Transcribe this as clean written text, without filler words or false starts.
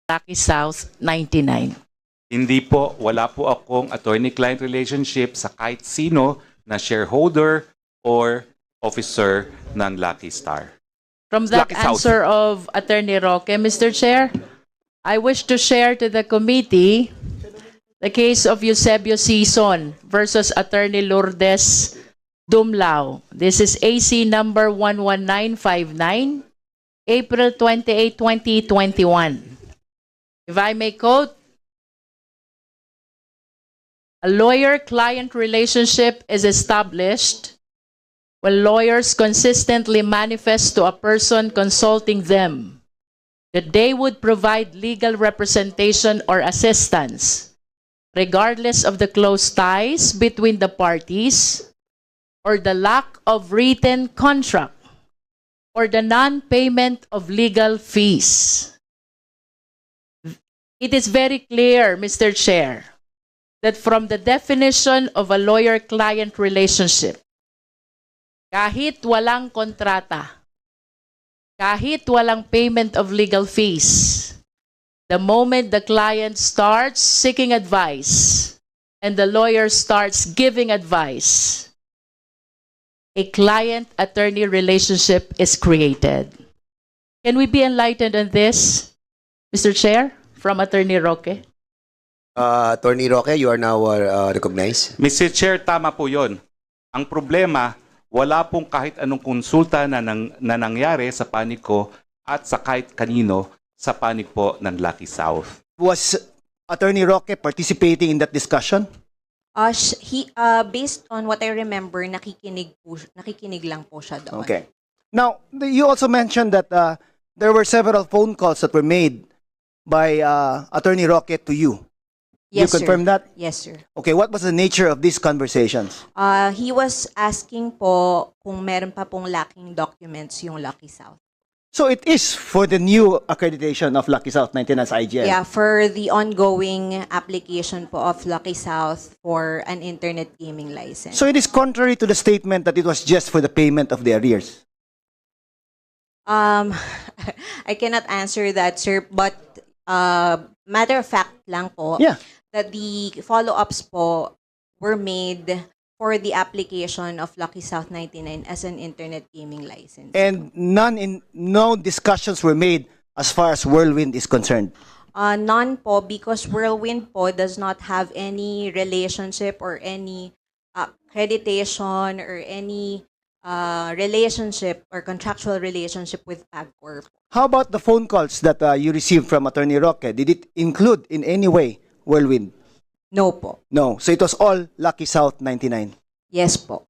Lucky South 99. Hindi po, wala po akong attorney-client relationship sa kahit sino na shareholder or officer ng Lucky Star. From that Lucky South. answer of Attorney Roque, Mr. Chair, I wish to share to the committee the case of Eusebio Sison versus Attorney Lourdes Dumlao. This is AC number 11959, April 28, 2021. If I may quote, a lawyer-client relationship is established when lawyers consistently manifest to a person consulting them that they would provide legal representation or assistance, regardless of the close ties between the parties or the lack of written contract or the non-payment of legal fees. It is very clear, Mr. Chair, that from the definition of a lawyer-client relationship, kahit walang kontrata, kahit walang payment of legal fees, the moment the client starts seeking advice and the lawyer starts giving advice, a client-attorney relationship is created. Can we be enlightened on this, Mr. Chair, from Attorney Roque? Attorney Roque, you are now recognized. Mr. Chair, tama po yun. Ang problema, wala pong kahit anong konsulta na nangyari sa panig ko at sa kahit kanino sa panig po ng Lucky South. Was Attorney Roque participating in that discussion? Based on what I remember, nakikinig lang po siya doon. Okay. Now, you also mentioned that there were several phone calls that were made by Attorney Roque to you. Yes, you confirm that? Yes, sir. Okay, what was the nature of these conversations? He was asking po kung meron pa pong lacking documents yung Lucky South. So it is for the new accreditation of Lucky South 99 as IGL. Yeah, for the ongoing application po of Lucky South for an internet gaming license. So it is contrary to the statement that it was just for the payment of the arrears. I cannot answer that, sir, but matter of fact lang po, Yeah. that the follow-ups po were made for the application of Lucky South 99 as an internet gaming license. And no discussions were made as far as Whirlwind is concerned. None po, because Whirlwind po does not have any relationship or any accreditation or any relationship or contractual relationship with PAGCOR. How about the phone calls that you received from Attorney Roque? Did it include in any way Whirlwind? No po. No. So it was all Lucky South 99. Yes po.